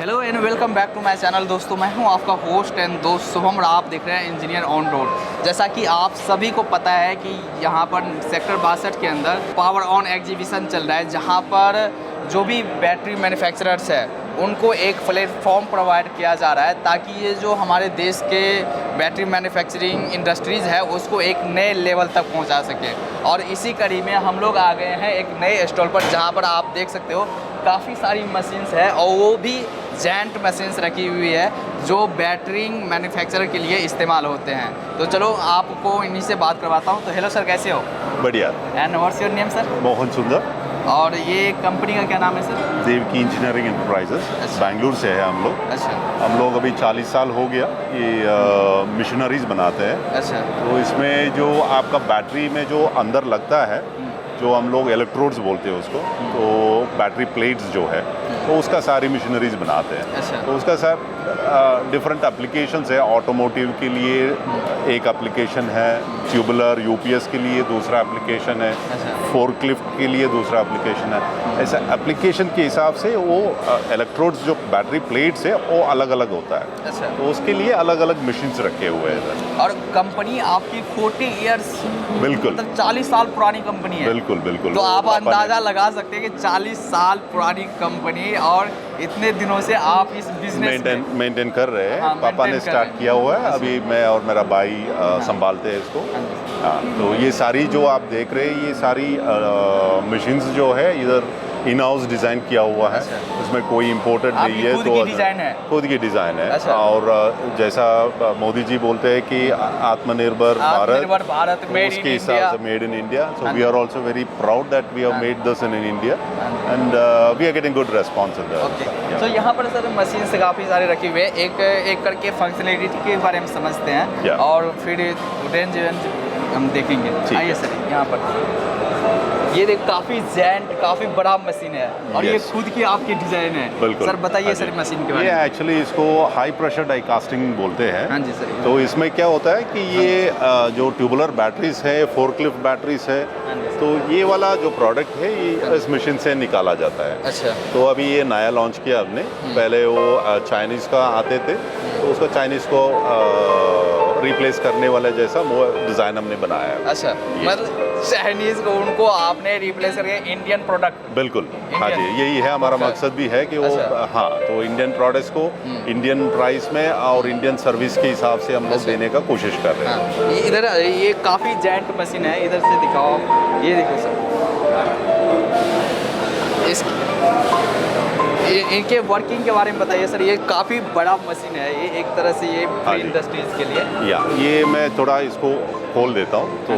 Hello and welcome back to my channel. दोस्तों मैं हूं आपका होस्ट एंड दोस्त शुभम और आप देख रहे हैं इंजीनियर ऑन रोड। जैसा कि आप सभी को पता है कि यहां पर सेक्टर 62 के अंदर पावर ऑन एग्जीबिशन चल रहा है, जहां पर जो भी बैटरी मैन्युफैक्चरर्स है उनको एक प्लेटफॉर्म प्रोवाइड किया जा रहा है ताकि ये जो हमारे देश के बैटरी मैन्युफैक्चरिंग इंडस्ट्रीज़ है उसको एक नए लेवल तक पहुंचा सके। और इसी कड़ी में हम लोग आ गए हैं एक नए स्टॉल पर, जहां पर आप देख सकते हो काफ़ी सारी मशीन्स है और वो भी जेंट मशीन्स रखी हुई है जो बैटरी मैन्युफैक्चरर के लिए इस्तेमाल होते हैं। तो चलो आपको इन्हीं से बात करवाता हूँ। तो हेलो सर, कैसे हो? बढ़िया। And what's your name sir? Mohan सुंदर। और ये कंपनी का क्या नाम है सर? Devaki engineering enterprises. अच्छा। बेंगलुरु से है हम लोग। अच्छा। हम लोग अभी 40 साल हो गया ये मिशनरीज बनाते हैं। अच्छा। तो इसमें जो आपका बैटरी में जो अंदर लगता है, जो हम लोग इलेक्ट्रोड्स बोलते हैं उसको, तो बैटरी प्लेट्स जो है तो उसका सारी मशीनरीज बनाते हैं। अच्छा। तो उसका सर डिफरेंट एप्लीकेशंस है। ऑटोमोटिव के लिए एक एप्लीकेशन है, ट्यूबुलर यूपीएस के लिए दूसरा एप्लीकेशन है, अच्छा। फोर्कलिफ्ट के लिए दूसरा एप्लीकेशन है। ऐसा एप्लीकेशन के हिसाब से वो इलेक्ट्रोड्स जो बैटरी प्लेट्स है वो अलग अलग होता है। अच्छा। तो उसके लिए अलग अलग मशीन्स रखे हुए हैं इधर। और कंपनी आपकी 40 इयर्स, बिल्कुल, मतलब 40 साल पुरानी कंपनी है। बिल्कुल बिल्कुल। तो आप अंदाज़ा लगा सकते हैं कि 40 साल पुरानी कंपनी और इतने दिनों से आप इस बिजनेस मेंटेन कर रहे हैं। हाँ, पापा ने maintain कर स्टार्ट रहे हैं। किया हुआ है, अभी मैं और मेरा भाई संभालते हैं इसको। हाँ, तो ये सारी जो आप देख रहे हैं ये सारी मशीन्स जो है इधर इन हाउस डिज़ाइन किया हुआ है। अच्छा। उसमें कोई इम्पोर्टेड नहीं है। खुद तो की डिज़ाइन है? खुद की डिज़ाइन है। अच्छा। और जैसा मोदी जी बोलते हैं कि आत्मनिर्भर भारत मेड उसके इन हिसाब इंडिया। से made in India. So we are also very proud that we have made this in India and we are getting good response in that. तो यहाँ पर सर मशीन से काफ़ी सारे रखे हुए हैं, एक एक करके फंक्शनलिटी के बारे में समझते हैं और फिर रेंज हम देखेंगे। आइए सर, यहाँ पर ये देख काफ़ी जेंट, काफ़ी बड़ा मशीन है और ये खुद की आपकी डिज़ाइन है। बिल्कुल। सर बताइए सर मशीन के बारे में। ये एक्चुअली इसको हाई प्रेशर डाई कास्टिंग बोलते हैं। हाँ जी सर। तो इसमें क्या होता है कि ये जो ट्यूबुलर बैटरीज है, फोर्कलिफ्ट बैटरीज है, तो ये वाला जो प्रोडक्ट है ये इस मशीन से निकाला जाता है। अच्छा। तो अभी ये नया लॉन्च किया हमने। पहले वो चाइनीज़ का आते थे, तो उसको चाइनीज़ को रिप्लेस करने वाला जैसा वो डिज़ाइन हमने बनाया है। अच्छा, मतलब चाइनीज़ को उनको आपने रिप्लेस करके इंडियन प्रोडक्ट। बिल्कुल, हाँ जी, यही है हमारा मकसद भी है कि वो हाँ, तो इंडियन प्रोडक्ट्स को इंडियन प्राइस में और इंडियन सर्विस के हिसाब से हम लोग देने का कोशिश कर रहे हैं। इधर ये काफ़ी जेंट मशीन है, इधर से दिखाओ। ये देखो सर, इनके वर्किंग के बारे में बताइए सर। ये काफ़ी बड़ा मशीन है, ये एक तरह से ये इंडस्ट्रीज के लिए। या ये मैं थोड़ा इसको खोल देता हूँ। तो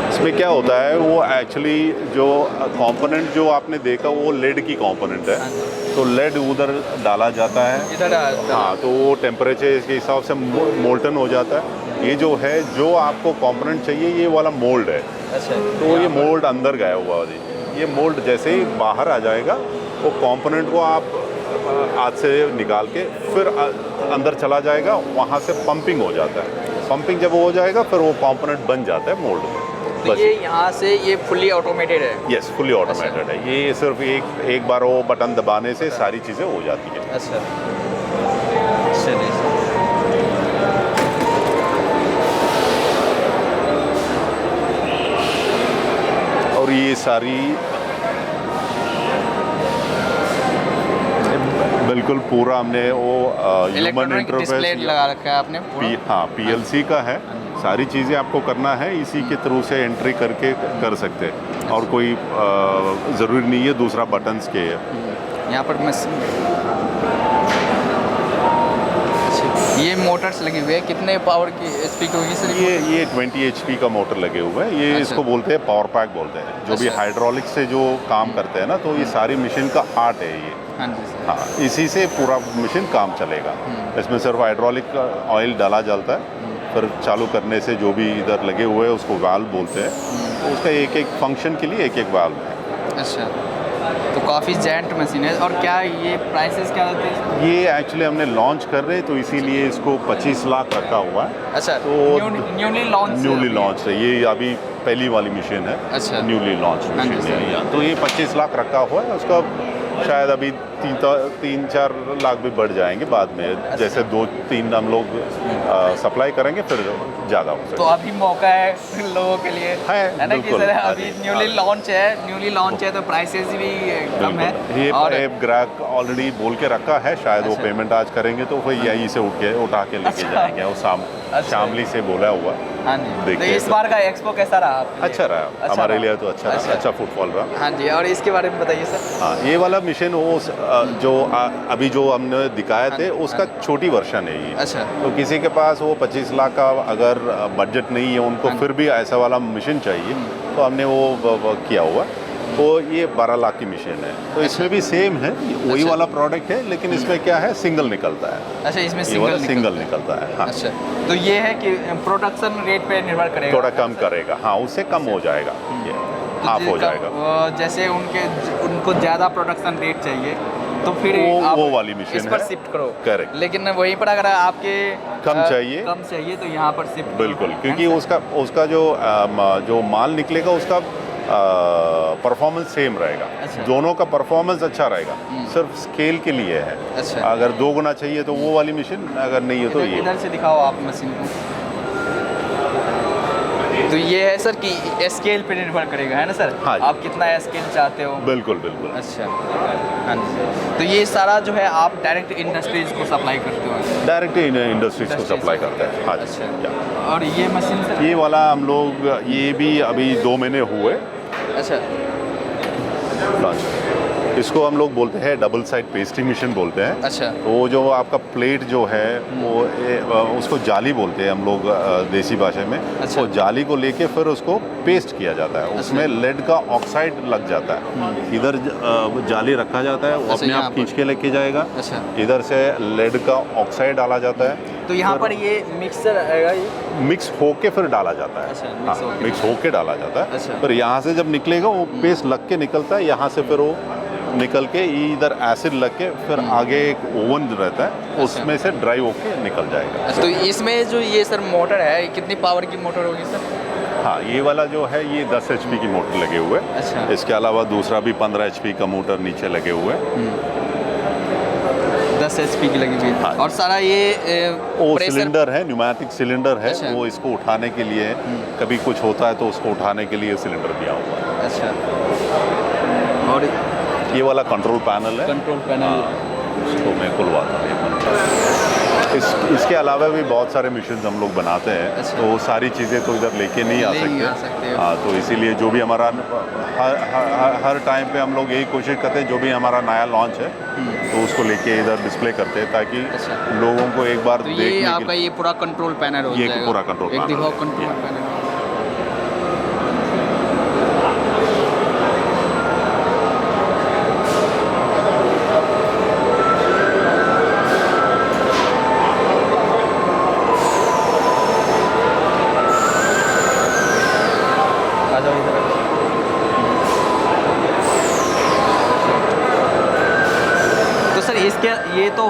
इसमें क्या होता है, वो एक्चुअली जो कंपोनेंट जो आपने देखा वो लेड की कंपोनेंट है। तो लेड उधर डाला जाता है इधर। हाँ, तो वो टेम्परेचर के हिसाब से मोल्टन हो जाता है। ये जो है, जो आपको कंपोनेंट चाहिए, ये वाला मोल्ड है। अच्छा। तो ये मोल्ड अंदर गया हुआ है। ये मोल्ड जैसे ही बाहर आ जाएगा, वो कंपोनेंट को आप हाथ से निकाल के फिर अंदर चला जाएगा, वहाँ से पंपिंग हो जाता है। पंपिंग जब हो जाएगा फिर वो कंपोनेंट बन जाता है मोल्ड में। तो ये यहाँ से ये फुली ऑटोमेटेड है? यस, फुली ऑटोमेटेड है। ये सिर्फ एक बार वो बटन दबाने से सारी चीज़ें हो जाती हैं। अच्छा, चलिए। और ये सारी बिल्कुल पूरा हमने वो ह्यूमन इंटरफेस लगा रखा है आपने पूरा? हाँ, पीएलसी का है। सारी चीज़ें आपको करना है, इसी के थ्रू से एंट्री करके कर सकते हैं और कोई ज़रूरी नहीं है दूसरा बटन्स के है। यहाँ पर ये मोटर्स लगे हुए हैं, कितने पावर की एचपी की होगी सर? ये 20 एचपी का मोटर लगे हुए हैं। ये अच्छा। इसको बोलते हैं पावर पैक बोलते हैं। जो भी हाइड्रोलिक से जो काम करते हैं ना, तो ये सारी मशीन का हार्ट है ये। हाँ, इसी से पूरा मशीन काम चलेगा। इसमें सिर्फ हाइड्रोलिक ऑयल डाला जाता है, फिर चालू करने से जो भी इधर लगे हुए हैं उसको वाल्व बोलते हैं। तो उसका एक एक फंक्शन के लिए एक एक वाल्व है। अच्छा, तो काफ़ी जेंट मशीन है। और क्या ये प्राइसेस क्या होते हैं? ये एक्चुअली हमने लॉन्च कर रहे हैं, तो इसीलिए इसको 25 लाख रखा हुआ है। अच्छा, तो न्यूली लॉन्च है। ये अभी पहली वाली मशीन है। अच्छा। न्यूली लॉन्च मशीन है यहाँ। तो ये 25 लाख रखा हुआ है, उसका शायद अभी 3-4 लाख भी बढ़ जाएंगे बाद में। जैसे 2-3 हम लोग सप्लाई करेंगे फिर ज़्यादा हो सकता तो अभी मौका है लोगों के लिए, है ना कि बिल्कुल। सर अभी न्यूली लॉन्च है तो प्राइसेस भी कम है। ये और ग्राहक ऑलरेडी बोल के रखा है, शायद वो अच्छा। पेमेंट आज करेंगे तो वही यहीं से उठा के लेके अच्छा। जाएंगे। वो शामली से बोला हुआ। हाँ जी। तो देखिए इस बार का एक्सपो कैसा रहा आपके लिए? अच्छा रहा, अच्छा हमारे रहा। लिए तो अच्छा रहा, अच्छा फुटफॉल रहा। हाँ जी। और इसके बारे में बताइए सर। हाँ, ये वाला मिशन वो अभी जो हमने दिखाए थे उसका छोटी वर्जन है ये। अच्छा। तो किसी के पास वो 25 लाख का अगर बजट नहीं है उनको, फिर भी ऐसा वाला मिशन चाहिए तो हमने वो किया हुआ। तो ये 12 लाख की मशीन है। तो इसमें भी सेम है, वही अच्छा। वाला प्रोडक्ट है, लेकिन इसमें क्या है, सिंगल निकलता है। अच्छा, इसमें ये वाला सिंगल सिंगल निकलता है। हाँ। अच्छा, तो ये है कि प्रोडक्शन रेट पे निर्भर करेगा, थोड़ा कम करेगा। हाँ, उससे कम हो जाएगा, ये हाफ हो जाएगा। जैसे उनको ज़्यादा प्रोडक्शन रेट चाहिए तो फिर आप वो वाली मशीन इस पर है। शिफ्ट करो। करेक्ट। लेकिन वहीं पर अगर आपके कम चाहिए तो यहाँ पर शिफ्ट बिल्कुल, क्योंकि उसका जो माल निकलेगा उसका परफॉर्मेंस सेम रहेगा। अच्छा। दोनों का परफॉर्मेंस अच्छा रहेगा, सिर्फ स्केल के लिए है। अच्छा। अगर 2 गुना चाहिए तो वो वाली मशीन, अगर नहीं है तो ये। इधर से दिखाओ आप मशीन को। तो ये है सर कि स्केल पे निर्भर करेगा, है ना सर? हाँ जी। आप कितना स्केल चाहते हो। बिल्कुल बिल्कुल। अच्छा। हाँ जी। तो ये सारा जो है आप डायरेक्ट इंडस्ट्रीज को सप्लाई करते हो? डायरेक्ट इंडस्ट्रीज को सप्लाई करते हैं। हाँ जी। अच्छा। और ये मशीन सर? ये वाला हम लोग, ये भी अभी 2 महीने हुए अच्छा। लॉन्च। इसको हम लोग बोलते हैं डबल साइड पेस्टिंग मशीन बोलते हैं। अच्छा। वो जो आपका प्लेट जो है वो उसको जाली बोलते हैं हम लोग देसी भाषा में। अच्छा। वो जाली को लेके फिर उसको पेस्ट किया जाता है। उसमें लेड का ऑक्साइड लग जाता है। इधर जाली रखा जाता है, वो अच्छा, अपने यहाँ आप खींच के लेके जाएगा। अच्छा। इधर से लेड का ऑक्साइड डाला जाता है। तो यहाँ पर ये मिक्सर आएगा, ये मिक्स होके फिर डाला जाता है। अच्छा, हाँ, मिक्स होके डाला जाता है। अच्छा। फिर यहाँ से जब निकलेगा वो पेस्ट लग के निकलता है। यहाँ से फिर वो निकल के इधर एसिड लग के फिर आगे एक ओवन रहता है, उसमें से ड्राई होके निकल जाएगा। तो इसमें जो ये सर मोटर है, ये कितनी पावर की मोटर होगी सर? हाँ, ये वाला जो है ये 10 HP की मोटर लगे हुए हैं। अच्छा। इसके अलावा दूसरा भी 15 HP का मोटर नीचे लगे हुए हैं। 10 HP की लगी हुई है। हाँ। और सारा ये वो प्रेशर सिलेंडर है, न्यूमैटिक सिलेंडर है। अच्छा। वो इसको उठाने के लिए है। कभी कुछ होता है तो उसको उठाने के लिए सिलेंडर दिया हुआ है। अच्छा। और ये वाला कंट्रोल पैनल है। Control panel. इसको मैं खुलवाता हूँ। इसके अलावा भी बहुत सारे मशीन हम लोग बनाते हैं। अच्छा। तो वो सारी चीज़ें तो इधर लेके नहीं आ सकते। हाँ, तो इसीलिए जो भी हमारा हर टाइम पे हम लोग यही कोशिश करते हैं, जो भी हमारा नया लॉन्च है तो उसको लेके इधर डिस्प्ले करते हैं, ताकि अच्छा। लोगों को एक बार तो देखने ये के आपका ये पूरा कंट्रोल पैनल हो ये जाएगा। पूरा कंट्रोल एक पैनल दिखाओ है। Control panel. आ जाओ इधर। तो सर इसके ये तो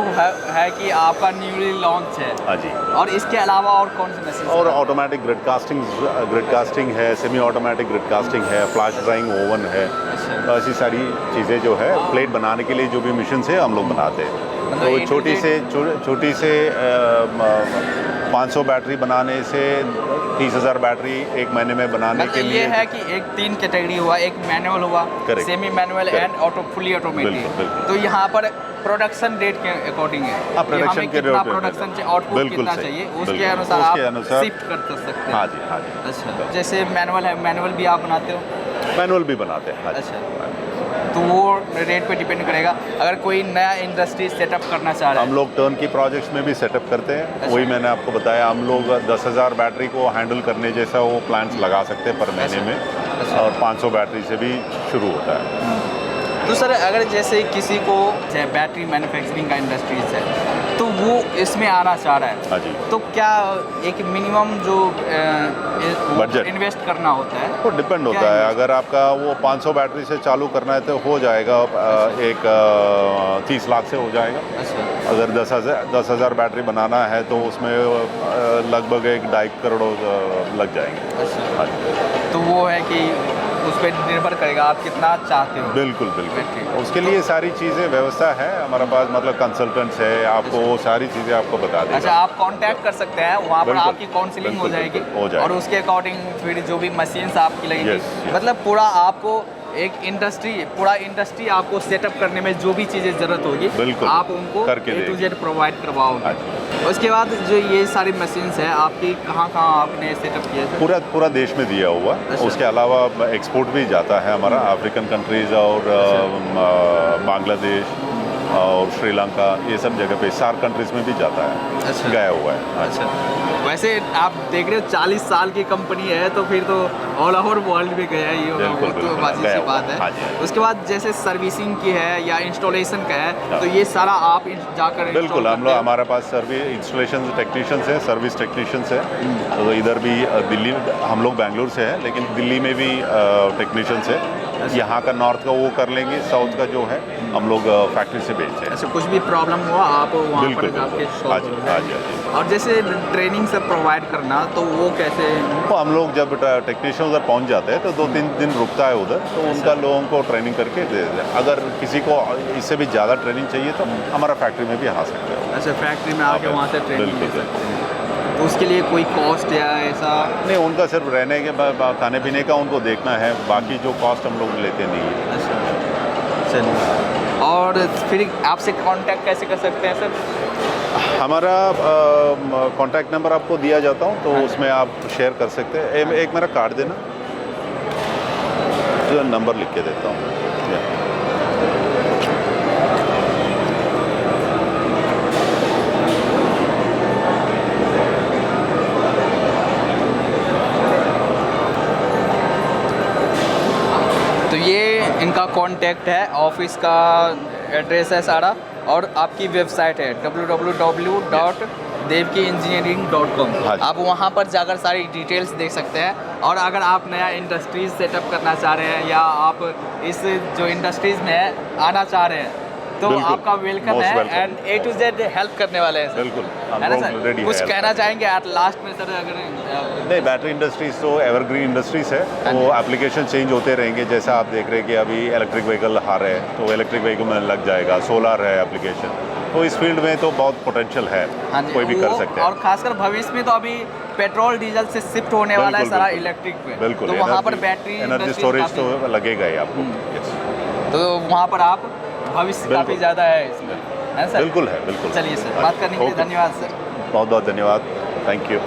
है कि आपका न्यूली लॉन्च है। हाँ जी। और इसके अलावा और कौन सी मशीन? और ऑटोमेटिक ग्रिड कास्टिंग है, सेमी ऑटोमेटिक ग्रिड कास्टिंग है, फ्लैश ड्राइंग ओवन है। अच्छा। तो ऐसी सारी चीज़ें जो है प्लेट बनाने के लिए जो भी मशीन से हम लोग बनाते हैं। मतलब तो A to छोटी से 500 बैटरी बनाने से 30,000 बैटरी एक महीने में बनाने के मतलब लिए। ये है कि एक 3 कैटेगरी हुआ, एक मैनुअल हुआ, Correct. Semi manual Correct. And fully automatic. बिल्कुल, बिल्कुल। तो यहाँ पर प्रोडक्शन रेट के अकॉर्डिंग है। हाँ, कि प्रोडक्शन हमें के कितना रेट पे। प्रोडक्शन आउटपुट बिल्कुल कितना सही, चाहिए, उसके बिल्कुल। अनुसार उसके आप अनुसार शिफ्ट कर सकते हैं। हाँ जी, हाँ जी। अच्छा। जैसे मैनुअल है, मैनुअल भी आप बनाते हो? मैनुअल भी बनाते हैं। हाँ जी। अच्छा। तो वो रेट पे डिपेंड करेगा। अगर कोई नया इंडस्ट्री सेटअप करना चाह रहा है, हम लोग टर्न की प्रोजेक्ट्स में भी सेटअप करते हैं। अच्छा। वही मैंने आपको बताया, हम लोग 10,000 बैटरी को हैंडल करने जैसा वो प्लांट्स लगा सकते हैं पर महीने अच्छा। में। अच्छा। और 500 बैटरी से भी शुरू होता है। तो सर अगर जैसे किसी को बैटरी मैन्युफैक्चरिंग का इंडस्ट्रीज है तो वो इसमें आना चाह रहा है, हाँ जी। तो क्या एक मिनिमम जो बजट इन्वेस्ट करना होता है वो डिपेंड होता है। अगर आपका वो 500 बैटरी से चालू करना है तो हो जाएगा एक 30 लाख से हो जाएगा। अच्छा। अगर 10,000 बैटरी बनाना है तो उसमें लगभग 1-2.5 करोड़ लग जाएंगे। अच्छा। हाँ जी। तो वो है कि उस पर निर्भर करेगा आप कितना चाहते हो। बिल्कुल बिल्कुल, बैटरी। उसके लिए सारी चीज़ें व्यवस्था है हमारे पास, मतलब कंसल्टेंट्स है, आपको वो सारी चीज़ें आपको बता देगा। अच्छा, आप कांटेक्ट कर सकते हैं वहाँ पर, बिल्कुल, आपकी काउंसलिंग हो बिल्कुल, जाएगी बिल्कुल, हो जाएगी। और उसके अकॉर्डिंग फिर जो भी मशीन्स आपकी लगेगी, Yes, yes. मतलब पूरा आपको एक पूरा इंडस्ट्री आपको सेटअप करने में जो भी चीज़ें ज़रूरत होगी बिल्कुल, आप उनको करके A to देंगे। Z प्रोवाइड करवाओगे। अच्छा। उसके बाद जो ये सारी मशीन्स हैं आपकी कहाँ आपने सेटअप किए थे? पूरा देश में दिया हुआ। अच्छा। उसके अलावा एक्सपोर्ट भी जाता है हमारा अफ्रीकन कंट्रीज़ और बांग्लादेश और श्रीलंका, ये सब जगह पे सार कंट्रीज़ में भी जाता है। अच्छा। गया हुआ है। अच्छा, वैसे आप देख रहे हो 40 साल की कंपनी है तो फिर तो ऑल ओवर वर्ल्ड में गया ही होगा, बिल्कुल, वो तो बिल्कुल, बाजी गया सी हुआ। बात है। हाँ जी, हाँ जी। उसके बाद जैसे सर्विसिंग की है या इंस्टॉलेशन का है हाँ। तो ये सारा आप जाकर बिल्कुल, install हम करते लोग हो? हमारे पास इंस्टॉलेशन टेक्नीशियंस है, सर्विस टेक्नीशियंस है। तो इधर भी दिल्ली, हम लोग बेंगलुरु से है लेकिन दिल्ली में भी टेक्नीशियंस है। यहाँ का नॉर्थ का वो कर लेंगे, साउथ का जो है हम लोग फैक्ट्री से बेचते हैं। अच्छा, कुछ भी प्रॉब्लम हुआ आप वहाँ पर बिल्कुल, जाके बिल्कुल। solve हाँ जी, करोगे। हाँ जी, हाँ जी। और जैसे ट्रेनिंग से प्रोवाइड करना तो वो कैसे? तो हम लोग जब टेक्नीशियन उधर पहुंच जाते हैं तो 2-3 दिन रुकता है उधर, तो उनका लोगों को ट्रेनिंग करके दे देते हैं। अगर किसी को इससे भी ज़्यादा ट्रेनिंग चाहिए तो हमारा फैक्ट्री में भी आ सकते हो। अच्छा, फैक्ट्री में आके वहाँ से ट्रेनिंग ले बिल्कुल, सकते हैं। तो उसके लिए कोई कॉस्ट या ऐसा? नहीं, उनका सिर्फ रहने के खाने पीने का उनको देखना है, बाकी जो कॉस्ट हम लोग लेते नहीं है। अच्छा, चलिए। और फिर आपसे कांटेक्ट कैसे कर सकते हैं सर? हमारा कॉन्टैक्ट नंबर आपको दिया जाता हूँ, तो हाँ। उसमें आप शेयर कर सकते हैं। एक मेरा कार्ड देना, जो नंबर लिख के देता हूँ। तो ये इनका कांटेक्ट है, ऑफिस का एड्रेस है सारा, और आपकी वेबसाइट है www.devkiengineering.com। हाँ जी। आप वहाँ पर जाकर सारी डिटेल्स देख सकते हैं। और अगर आप नया इंडस्ट्रीज सेटअप करना चाह रहे हैं या आप इस जो इंडस्ट्रीज में है आना चाह रहे हैं तो बिल्कुल, आपका वेलकम most है welcome। And A to Z help करने वाले हैं सर। बिल्कुल, हम है ना लोग सर? ready है कुछ help कहना करने। चाहेंगे एट लास्ट में सर? अगर नहीं, बैटरी इंडस्ट्रीज तो एवरग्रीन इंडस्ट्रीज है, वो एप्लीकेशन चेंज होते रहेंगे। जैसा आप देख रहे हैं कि अभी इलेक्ट्रिक व्हीकल आ रहे हैं, तो इलेक्ट्रिक व्हीकल में लग जाएगा, सोलर है एप्लीकेशन, तो इस फील्ड में तो बहुत पोटेंशियल है, हाँ जी, कोई भी कर वो- सकते हैं। और खासकर भविष्य में तो अभी पेट्रोल डीजल से शिफ्ट होने वाला है बिल्कुल, सारा बिल्कुल। इलेक्ट्रिक पे, बिल्कुल, तो वहाँ पर बैटरी एनर्जी industry स्टोरेज काफी- तो लगेगा ही आपको। Yes। तो वहाँ पर आप भविष्य बिल्कुल। काफ़ी ज़्यादा है इसमें, है सर? बिल्कुल है, बिल्कुल। चलिए सर, बात करने के लिए ओके। धन्यवाद सर। बहुत बहुत धन्यवाद, थैंक यू।